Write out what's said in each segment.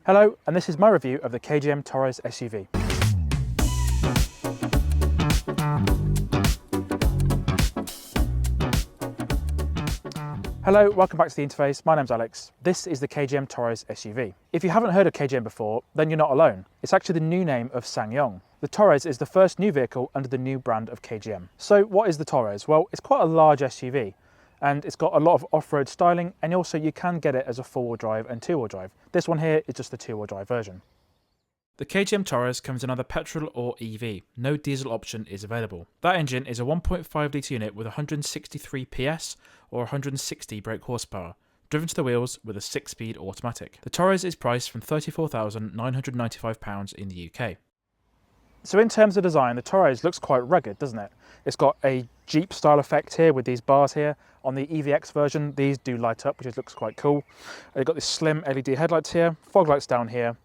Hello, and this is my review of the KGM Torres SUV. Hello, welcome back to the interface. My name's Alex. This is the KGM Torres SUV. If you haven't heard of KGM before, then you're not alone. It's actually the new name of SsangYong. The Torres is the first new vehicle under the new brand of KGM. So what is the Torres? Well, it's quite a large SUV. And it's got a lot of off-road styling, and also you can get it as a four-wheel drive and two-wheel drive. This one here is just the two-wheel drive version. The KGM Torres comes in either petrol or EV. No diesel option is available. That engine is a 1.5 litre unit with 163 PS or 160 brake horsepower, driven to the wheels with a 6-speed automatic. The Torres is priced from £34,995 in the UK. So in terms of design, the Torres looks quite rugged, doesn't it? It's got a Jeep style effect here with these bars here. On the EVX version, these do light up, which looks quite cool. They've got this slim LED headlights here, fog lights down here,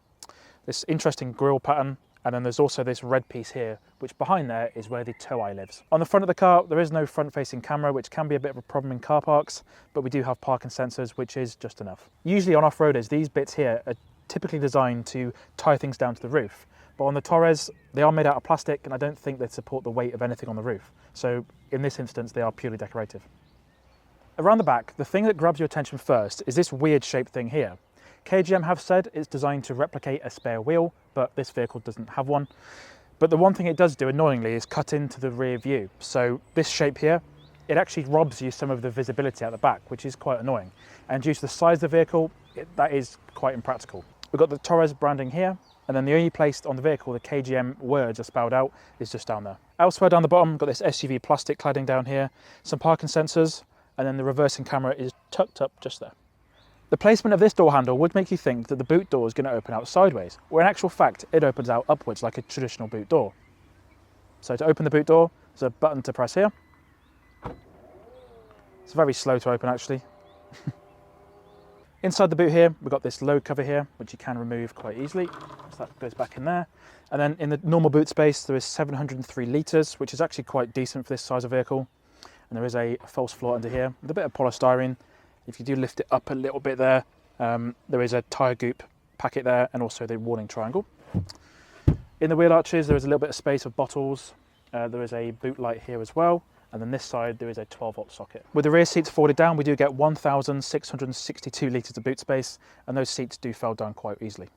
this interesting grille pattern, and then there's also this red piece here, which behind there is where the tow eye lives. On the front of the car, there is no front-facing camera, which can be a bit of a problem in car parks, but we do have parking sensors, which is just enough. Usually on off-roaders, these bits here are typically designed to tie things down to the roof. But on the Torres, they are made out of plastic, and I don't think they support the weight of anything on the roof. So in this instance, they are purely decorative. Around the back, the thing that grabs your attention first is this weird shaped thing here. KGM have said it's designed to replicate a spare wheel, but this vehicle doesn't have one. But the one thing it does do, annoyingly, is cut into the rear view. So this shape here, it actually robs you some of the visibility at the back, which is quite annoying. And due to the size of the vehicle, that is quite impractical. We've got the Torres branding here, and then the only place on the vehicle the KGM words are spelled out is just down there. Elsewhere down the bottom, we've got this SUV plastic cladding down here, some parking sensors, and then the reversing camera is tucked up just there. The placement of this door handle would make you think that the boot door is going to open out sideways, where in actual fact it opens out upwards like a traditional boot door. So to open the boot door, there's a button to press here. It's very slow to open actually. Inside the boot here, we've got this load cover here, which you can remove quite easily. So that goes back in there. And then in the normal boot space, there is 703 litres, which is actually quite decent for this size of vehicle. And there is a false floor under here with a bit of polystyrene. If you do lift it up a little bit there, there is a tyre goop packet there and also the warning triangle. In the wheel arches, there is a little bit of space of bottles. There is a boot light here as well. And then this side, there is a 12-volt socket. With the rear seats folded down, we do get 1,662 litres of boot space, and those seats do fold down quite easily.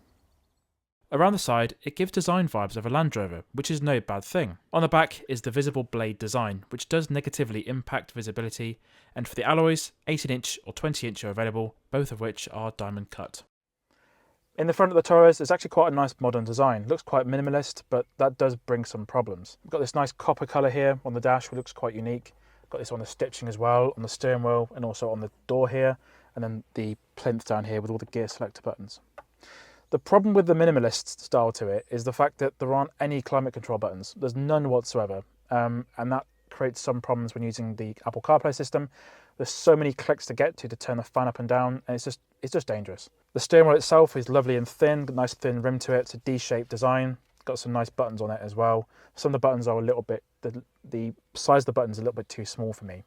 Around the side, it gives design vibes of a Land Rover, which is no bad thing. On the back is the visible blade design, which does negatively impact visibility, and for the alloys, 18-inch or 20-inch are available, both of which are diamond cut. In the front of the Torres, it's actually quite a nice modern design. It looks quite minimalist, but that does bring some problems. We've got this nice copper colour here on the dash, which looks quite unique. Got this on the stitching as well, on the steering wheel, and also on the door here, and then the plinth down here with all the gear selector buttons. The problem with the minimalist style to it is the fact that there aren't any climate control buttons. There's none whatsoever, and that creates some problems when using the Apple CarPlay system. There's so many clicks to get to turn the fan up and down, and it's just dangerous. The steering wheel itself is lovely and thin, got a nice thin rim to it. It's a D-shaped design. Got some nice buttons on it as well. Some of the buttons are a little bit, the size of the buttons is a little bit too small for me.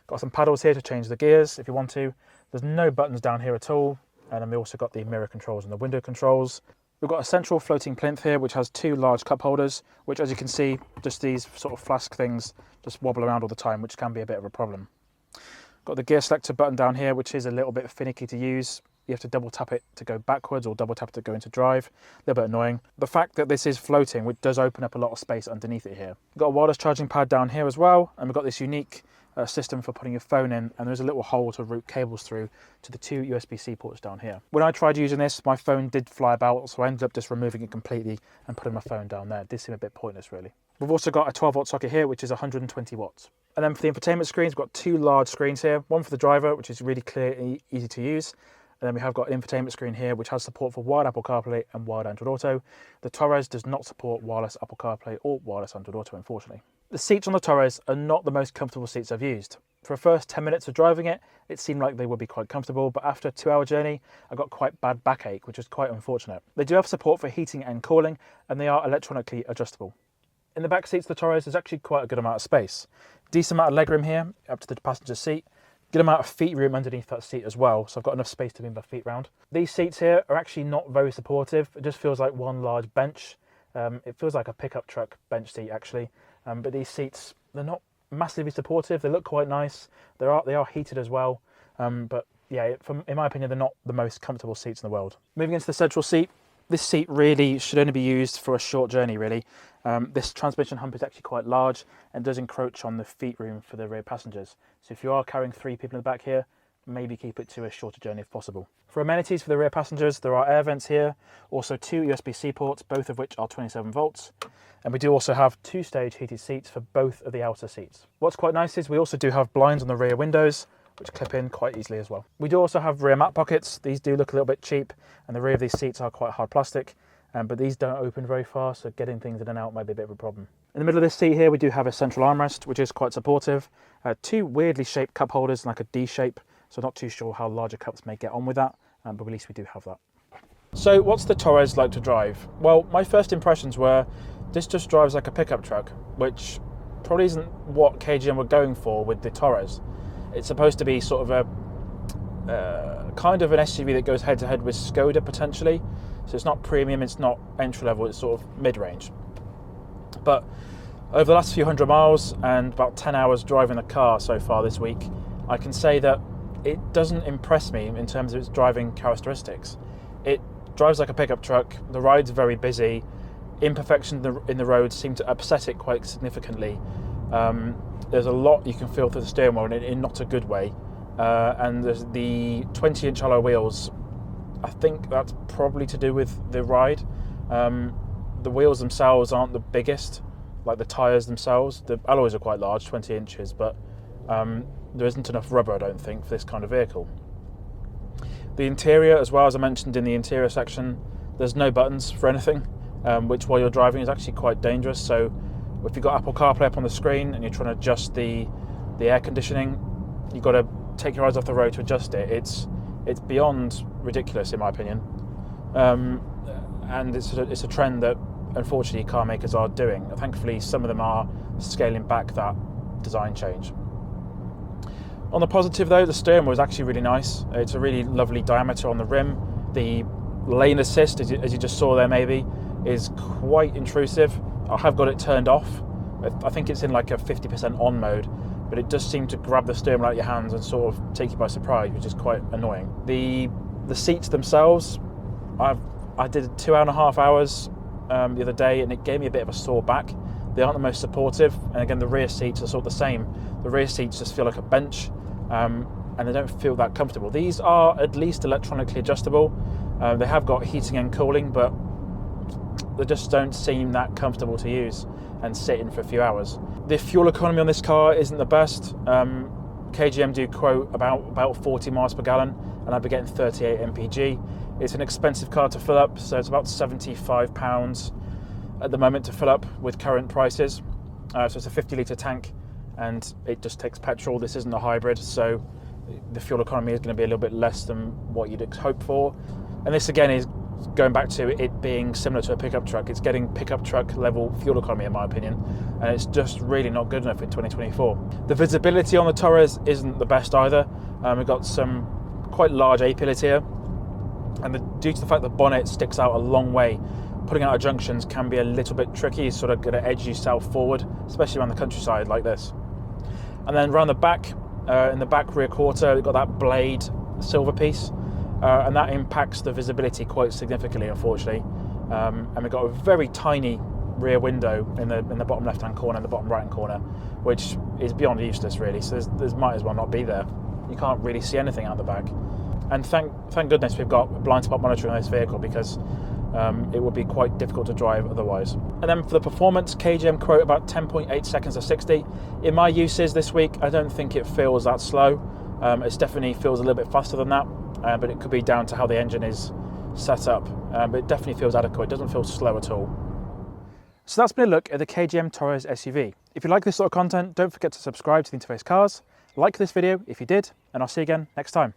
Got some paddles here to change the gears if you want to. There's no buttons down here at all. And then we also got the mirror controls and the window controls. We've got a central floating plinth here, which has two large cup holders, which as you can see, just these sort of flask things just wobble around all the time, which can be a bit of a problem. Got the gear selector button down here, which is a little bit finicky to use. You have to double tap it to go backwards or double tap it to go into drive. A little bit annoying. The fact that this is floating, which does open up a lot of space underneath it here. We've got a wireless charging pad down here as well, and we've got this unique system for putting your phone in, and there's a little hole to route cables through to the two USB-C ports down here. When I tried using this, my phone did fly about, so I ended up just removing it completely and putting my phone down there. It did seem a bit pointless, really. We've also got a 12-volt socket here, which is 120 watts. And then for the infotainment screens, we've got two large screens here, one for the driver, which is really clear and easy to use. And then we have got an infotainment screen here, which has support for wired Apple CarPlay and wired Android Auto. The Torres does not support wireless Apple CarPlay or wireless Android Auto, unfortunately. The seats on the Torres are not the most comfortable seats I've used. For the first 10 minutes of driving it, it seemed like they would be quite comfortable, but after a 2-hour journey, I got quite bad backache, which is quite unfortunate. They do have support for heating and cooling, and they are electronically adjustable. In the back seats of the Torres, there's actually quite a good amount of space. Decent amount of legroom here, up to the passenger seat. Good amount of feet room underneath that seat as well, so I've got enough space to move my feet around. These seats here are actually not very supportive. It just feels like one large bench. It feels like a pickup truck bench seat actually, but these seats, they're not massively supportive. They look quite nice. They are heated as well, but yeah, in my opinion, they're not the most comfortable seats in the world. Moving into the central seat, this seat really should only be used for a short journey really. This transmission hump is actually quite large and does encroach on the feet room for the rear passengers. So if you are carrying 3 people in the back here, maybe keep it to a shorter journey if possible. For amenities for the rear passengers, there are air vents here, also 2 USB-C ports, both of which are 27 volts. And we do also have 2-stage heated seats for both of the outer seats. What's quite nice is we also do have blinds on the rear windows, which clip in quite easily as well. We do also have rear mat pockets. These do look a little bit cheap, and the rear of these seats are quite hard plastic, but these don't open very far, so getting things in and out might be a bit of a problem. In the middle of this seat here, we do have a central armrest, which is quite supportive. 2 weirdly shaped cup holders, like a D shape, so not too sure how larger cups may get on with that, but at least we do have that. So what's the Torres like to drive? Well, my first impressions were, this just drives like a pickup truck, which probably isn't what KGM were going for with the Torres. It's supposed to be sort of a kind of an SUV that goes head to head with Skoda potentially. So it's not premium, it's not entry level, it's sort of mid-range. But over the last few hundred miles and about 10 hours driving the car so far this week, I can say that it doesn't impress me in terms of its driving characteristics. It drives like a pickup truck, the ride's very busy, imperfections in the road seem to upset it quite significantly. There's a lot you can feel through the steering wheel in not a good way, and there's the 20-inch alloy wheels. I think that's probably to do with the ride. The wheels themselves aren't the biggest, like the tyres themselves. The alloys are quite large, 20 inches, but there isn't enough rubber, I don't think, for this kind of vehicle. The interior, as well, as I mentioned in the interior section, there's no buttons for anything, which while you're driving is actually quite dangerous. So if you've got Apple CarPlay up on the screen and you're trying to adjust the air conditioning, you've got to take your eyes off the road to adjust it. It's beyond ridiculous in my opinion, and it's a trend that unfortunately car makers are doing. Thankfully, some of them are scaling back that design change. On the positive though, the steering wheel is actually really nice. It's a really lovely diameter on the rim. The lane assist, as you just saw there maybe, is quite intrusive. I have got it turned off. I think it's in like a 50% on mode, but it does seem to grab the steering wheel out of your hands and sort of take you by surprise, which is quite annoying. The seats themselves, I did 2.5 hours the other day, and it gave me a bit of a sore back. They aren't the most supportive, and again the rear seats are sort of the same. The rear seats just feel like a bench, and they don't feel that comfortable. These are at least electronically adjustable. They have got heating and cooling, but they just don't seem that comfortable to use and sit in for a few hours. The fuel economy on this car isn't the best. KGM do quote about 40 miles per gallon, and I'd be getting 38 mpg. It's an expensive car to fill up, so it's about £75 at the moment to fill up with current prices. So it's a 50-litre tank, and it just takes petrol. This isn't a hybrid, so the fuel economy is going to be a little bit less than what you'd hope for. And this again is going back to it being similar to a pickup truck. It's getting pickup truck level fuel economy in my opinion, and it's just really not good enough in 2024. The visibility on the Torres isn't the best either. We've got some quite large A-pillars here, and due to the fact the bonnet sticks out a long way, putting out of junctions can be a little bit tricky. You're sort of going to edge yourself forward, especially around the countryside like this. And then around the back, in the back rear quarter, we've got that blade silver piece, and that impacts the visibility quite significantly, unfortunately. And we've got a very tiny rear window in the bottom left-hand corner and the bottom right-hand corner, which is beyond useless, really. So there's might as well not be there. You can't really see anything out the back. And thank goodness we've got blind spot monitoring on this vehicle, because it would be quite difficult to drive otherwise. And then for the performance, KGM quote about 10.8 seconds to 60. In my uses this week, I don't think it feels that slow. It definitely feels a little bit faster than that, but it could be down to how the engine is set up. But it definitely feels adequate. It doesn't feel slow at all. So that's been a look at the KGM Torres SUV. If you like this sort of content, don't forget to subscribe to the Interface Cars. Like this video if you did, and I'll see you again next time.